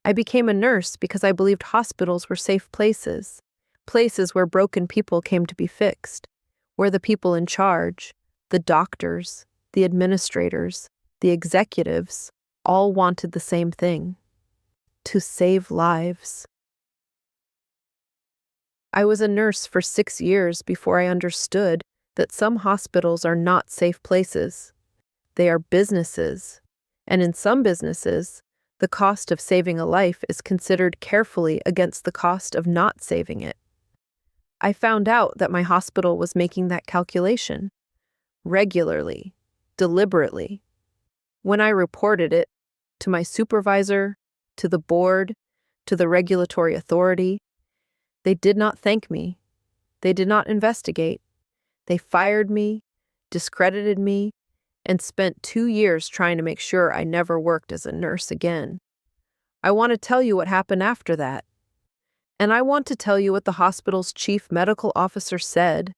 I became a nurse because I believed hospitals were safe places, places where broken people came to be fixed, where the people in charge, the doctors, the administrators, the executives, all wanted the same thing: to save lives. I was a nurse for 6 years before I understood that some hospitals are not safe places. They are businesses, and in some businesses, the cost of saving a life is considered carefully against the cost of not saving it. I found out that my hospital was making that calculation regularly, deliberately. When I reported it to my supervisor, to the board, to the regulatory authority, they did not thank me. They did not investigate. They fired me, discredited me, and spent 2 years trying to make sure I never worked as a nurse again. I want to tell you what happened after that. And I want to tell you what the hospital's chief medical officer said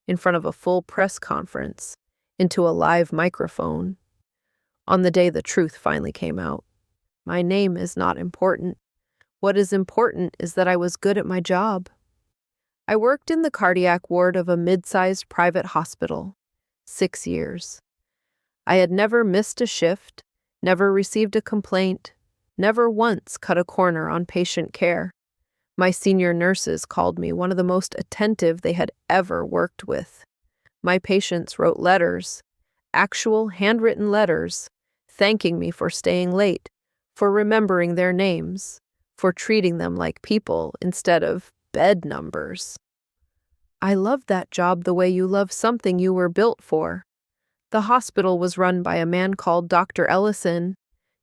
in front of a full press conference, into a live microphone, on the day the truth finally came out. My name is not important. What is important is that I was good at my job. I worked in the cardiac ward of a mid-sized private hospital, 6 years. I had never missed a shift, never received a complaint, never once cut a corner on patient care. My senior nurses called me one of the most attentive they had ever worked with. My patients wrote letters, actual handwritten letters, thanking me for staying late, for remembering their names, for treating them like people instead of bed numbers. I loved that job the way you love something you were built for. The hospital was run by a man called Dr. Ellison,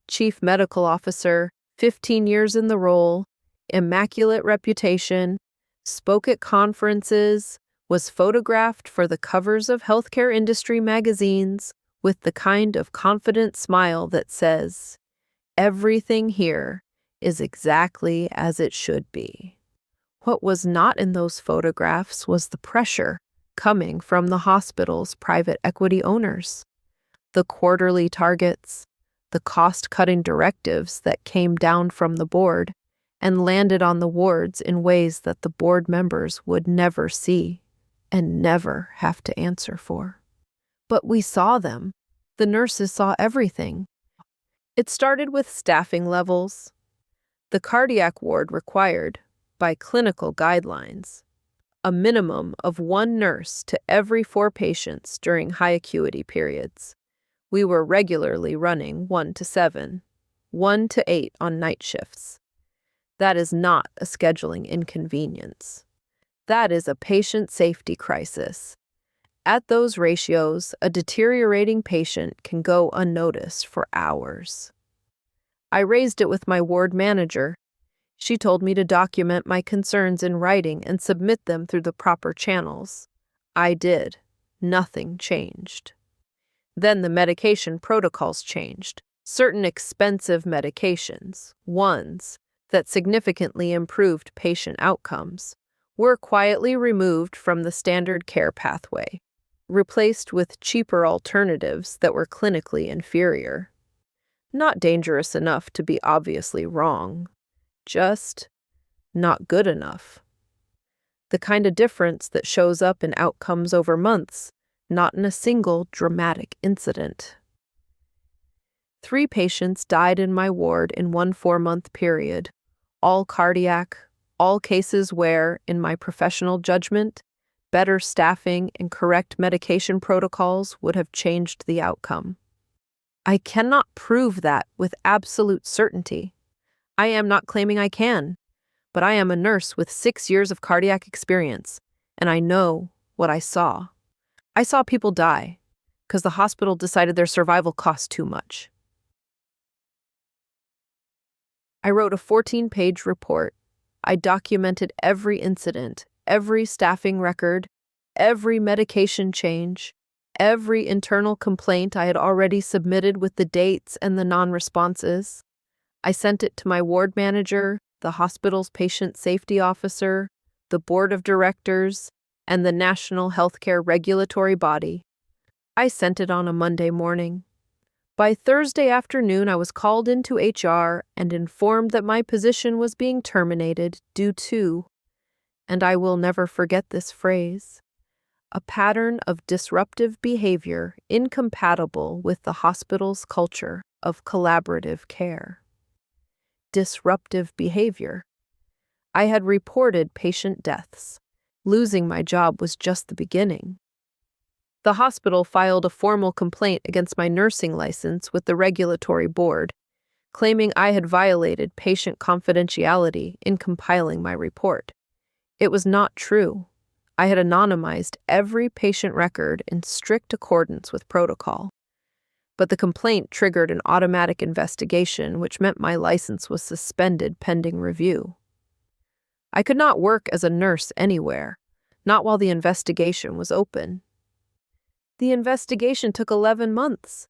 chief medical officer, 15 years in the role, immaculate reputation, spoke at conferences, was photographed for the covers of healthcare industry magazines with the kind of confident smile that says, "Everything here is exactly as it should be." What was not in those photographs was the pressure coming from the hospital's private equity owners, the quarterly targets, the cost-cutting directives that came down from the board and landed on the wards in ways that the board members would never see and never have to answer for. But we saw them. The nurses saw everything. It started with staffing levels. The cardiac ward required, by clinical guidelines, a minimum of 1 nurse to every 4 patients during high acuity periods. We were regularly running 1 to 7, 1 to 8 on night shifts. That is not a scheduling inconvenience. That is a patient safety crisis. At those ratios, a deteriorating patient can go unnoticed for hours. I raised it with my ward manager. She told me to document my concerns in writing and submit them through the proper channels. I did. Nothing changed. Then the medication protocols changed. Certain expensive medications, ones that significantly improved patient outcomes, were quietly removed from the standard care pathway, replaced with cheaper alternatives that were clinically inferior. Not dangerous enough to be obviously wrong, just not good enough. The kind of difference that shows up in outcomes over months, not in a single dramatic incident. 3 patients died in my ward in one 4-month period, all cardiac, all cases where, in my professional judgment, better staffing and correct medication protocols would have changed the outcome. I cannot prove that with absolute certainty. I am not claiming I can, but I am a nurse with 6 years of cardiac experience, and I know what I saw. I saw people die because the hospital decided their survival cost too much. I wrote a 14-page report. I documented every incident, every staffing record, every medication change, every internal complaint I had already submitted with the dates and the non-responses. I sent it to my ward manager, the hospital's patient safety officer, the board of directors, and the National Healthcare Regulatory Body. I sent it on a Monday morning. By Thursday afternoon, I was called into HR and informed that my position was being terminated due to, and I will never forget this phrase, a pattern of disruptive behavior incompatible with the hospital's culture of collaborative care. Disruptive behavior. I had reported patient deaths. Losing my job was just the beginning. The hospital filed a formal complaint against my nursing license with the regulatory board, claiming I had violated patient confidentiality in compiling my report. It was not true. I had anonymized every patient record in strict accordance with protocol. But the complaint triggered an automatic investigation, which meant my license was suspended pending review. I could not work as a nurse anywhere, not while the investigation was open. The investigation took 11 months.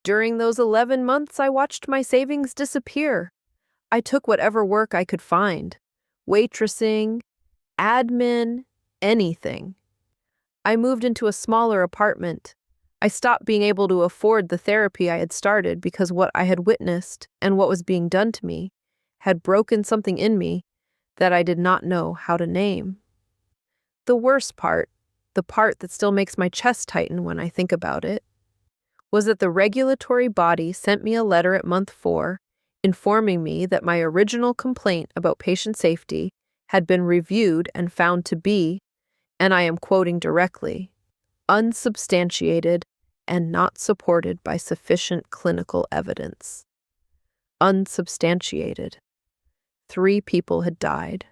During those 11 months, I watched my savings disappear. I took whatever work I could find, waitressing, admin, anything. I moved into a smaller apartment. I stopped being able to afford the therapy I had started because what I had witnessed and what was being done to me had broken something in me that I did not know how to name. The worst part, the part that still makes my chest tighten when I think about it, was that the regulatory body sent me a letter at month 4 informing me that my original complaint about patient safety had been reviewed and found to be, and I am quoting directly, unsubstantiated and not supported by sufficient clinical evidence. Unsubstantiated. 3 people had died.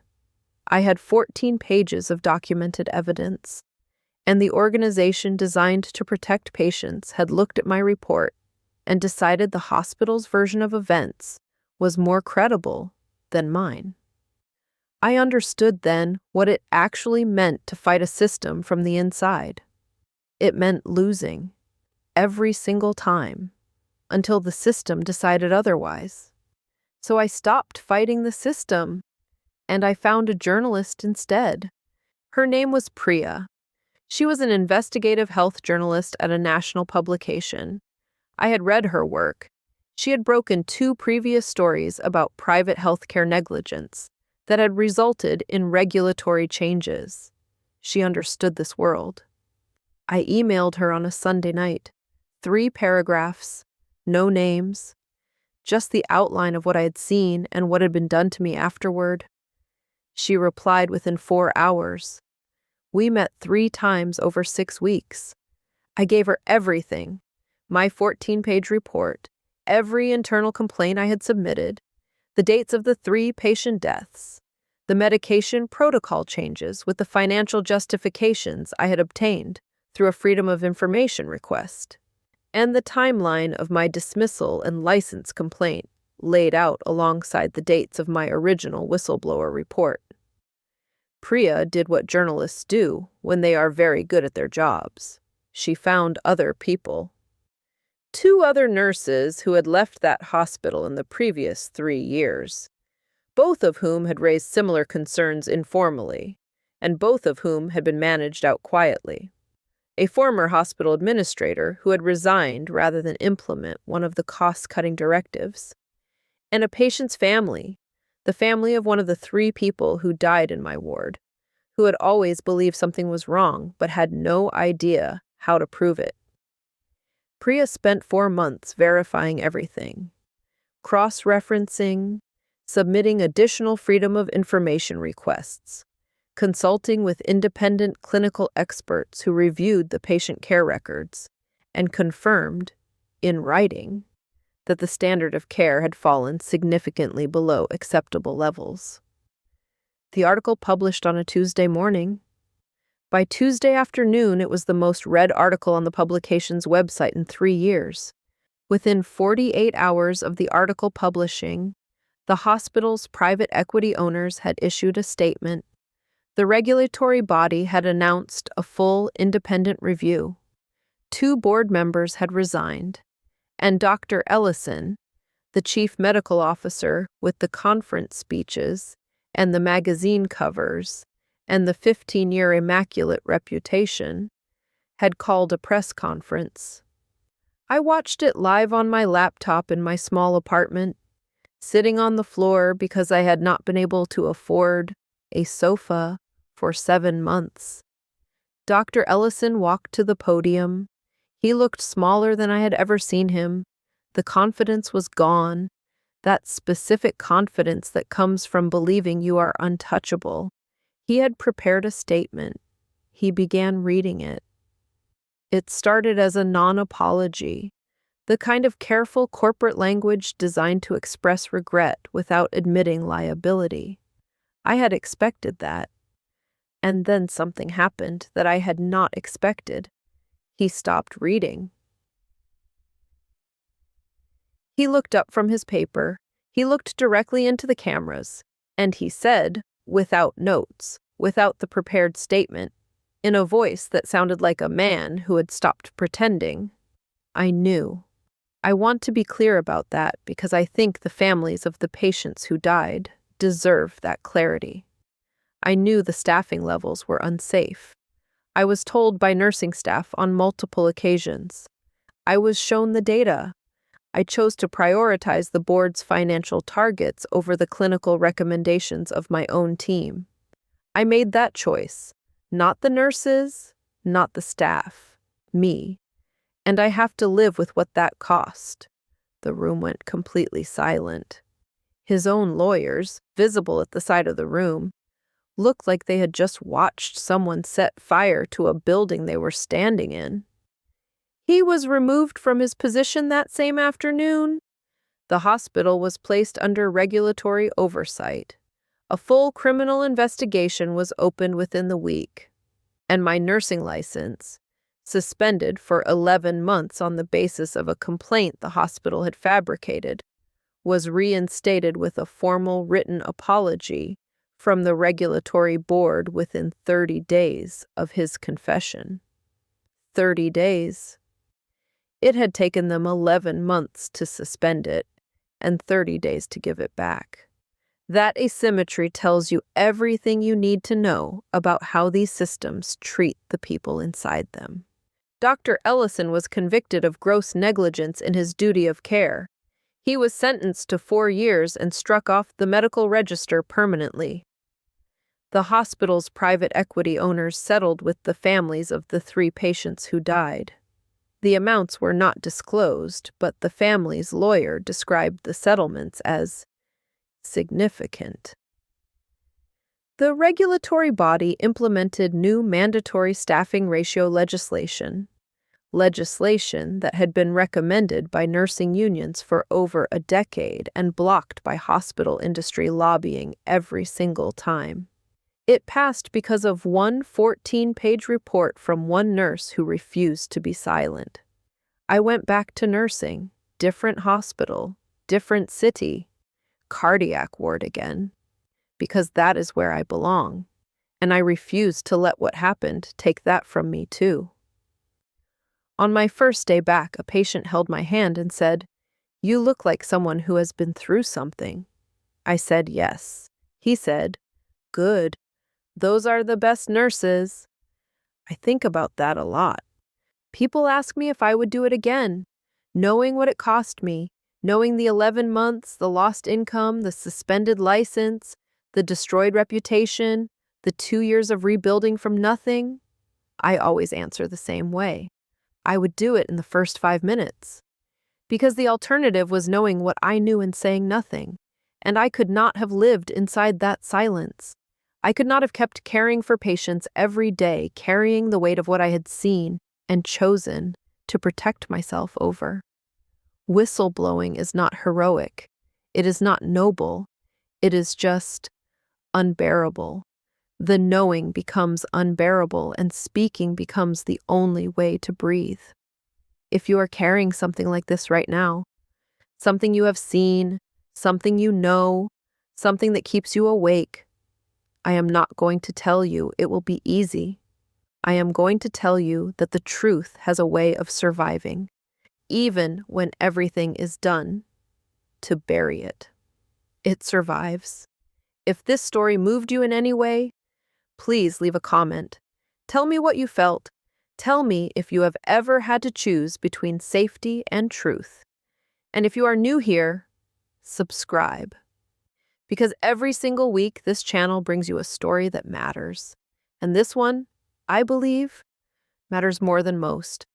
I had 14 pages of documented evidence, and the organization designed to protect patients had looked at my report and decided the hospital's version of events was more credible than mine. I understood then what it actually meant to fight a system from the inside. It meant losing every single time until the system decided otherwise. So I stopped fighting the system, and I found a journalist instead. Her name was Priya. She was an investigative health journalist at a national publication. I had read her work. She had broken 2 previous stories about private healthcare negligence that had resulted in regulatory changes. She understood this world. I emailed her on a Sunday night. 3 paragraphs, no names, just the outline of what I had seen and what had been done to me afterward. She replied within 4 hours. We met 3 times over 6 weeks. I gave her everything, my 14-page report, every internal complaint I had submitted, the dates of the 3 patient deaths, the medication protocol changes with the financial justifications I had obtained through a Freedom of Information request, and the timeline of my dismissal and license complaint laid out alongside the dates of my original whistleblower report. Priya did what journalists do when they are very good at their jobs. She found other people. 2 other nurses who had left that hospital in the previous 3 years, both of whom had raised similar concerns informally, and both of whom had been managed out quietly. A former hospital administrator who had resigned rather than implement one of the cost-cutting directives, and a patient's family, the family of one of the 3 people who died in my ward, who had always believed something was wrong but had no idea how to prove it. Priya spent 4 months verifying everything, cross-referencing, submitting additional Freedom of Information requests, consulting with independent clinical experts who reviewed the patient care records and confirmed, in writing, that the standard of care had fallen significantly below acceptable levels. The article published on a Tuesday morning. By Tuesday afternoon, it was the most read article on the publication's website in 3 years. Within 48 hours of the article publishing, the hospital's private equity owners had issued a statement. The regulatory body had announced a full independent review. 2 board members had resigned, and Dr. Ellison, the chief medical officer with the conference speeches and the magazine covers and the 15-year immaculate reputation, had called a press conference. I watched it live on my laptop in my small apartment, sitting on the floor because I had not been able to afford a sofa for 7 months. Dr. Ellison walked to the podium. He looked smaller than I had ever seen him. The confidence was gone, that specific confidence that comes from believing you are untouchable. He had prepared a statement. He began reading it. It started as a non-apology, the kind of careful corporate language designed to express regret without admitting liability. I had expected that. And then something happened that I had not expected. He stopped reading. He looked up from his paper. He looked directly into the cameras. And he said, without notes, without the prepared statement, in a voice that sounded like a man who had stopped pretending, I knew. I want to be clear about that because I think the families of the patients who died deserve that clarity. I knew the staffing levels were unsafe. I was told by nursing staff on multiple occasions. I was shown the data. I chose to prioritize the board's financial targets over the clinical recommendations of my own team. I made that choice, not the nurses, not the staff, me. And I have to live with what that cost. The room went completely silent. His own lawyers, visible at the side of the room, looked like they had just watched someone set fire to a building they were standing in. He was removed from his position that same afternoon. The hospital was placed under regulatory oversight. A full criminal investigation was opened within the week. And my nursing license, suspended for 11 months on the basis of a complaint the hospital had fabricated, was reinstated with a formal written apology from the regulatory board within 30 days of his confession. 30 days. It had taken them 11 months to suspend it and 30 days to give it back. That asymmetry tells you everything you need to know about how these systems treat the people inside them. Dr. Ellison was convicted of gross negligence in his duty of care. He was sentenced to 4 years and struck off the medical register permanently. The hospital's private equity owners settled with the families of the 3 patients who died. The amounts were not disclosed, but the family's lawyer described the settlements as significant. The regulatory body implemented new mandatory staffing ratio legislation that had been recommended by nursing unions for over a decade and blocked by hospital industry lobbying every single time. It passed because of one 14-page report from one nurse who refused to be silent. I went back to nursing, different hospital, different city, cardiac ward again, because that is where I belong, and I refused to let what happened take that from me too. On my first day back, a patient held my hand and said, "You look like someone who has been through something." I said yes. He said, "Good. Those are the best nurses." I think about that a lot. People ask me if I would do it again, knowing what it cost me, knowing the 11 months, the lost income, the suspended license, the destroyed reputation, the 2 years of rebuilding from nothing. I always answer the same way. I would do it in the first 5 minutes. Because the alternative was knowing what I knew and saying nothing, and I could not have lived inside that silence. I could not have kept caring for patients every day, carrying the weight of what I had seen and chosen to protect myself over. Whistleblowing is not heroic. It is not noble. It is just unbearable. The knowing becomes unbearable, and speaking becomes the only way to breathe. If you are carrying something like this right now, something you have seen, something you know, something that keeps you awake, I am not going to tell you it will be easy. I am going to tell you that the truth has a way of surviving, even when everything is done to bury it. It survives. If this story moved you in any way, please leave a comment. Tell me what you felt. Tell me if you have ever had to choose between safety and truth. And if you are new here, subscribe. Because every single week, this channel brings you a story that matters. And this one, I believe, matters more than most.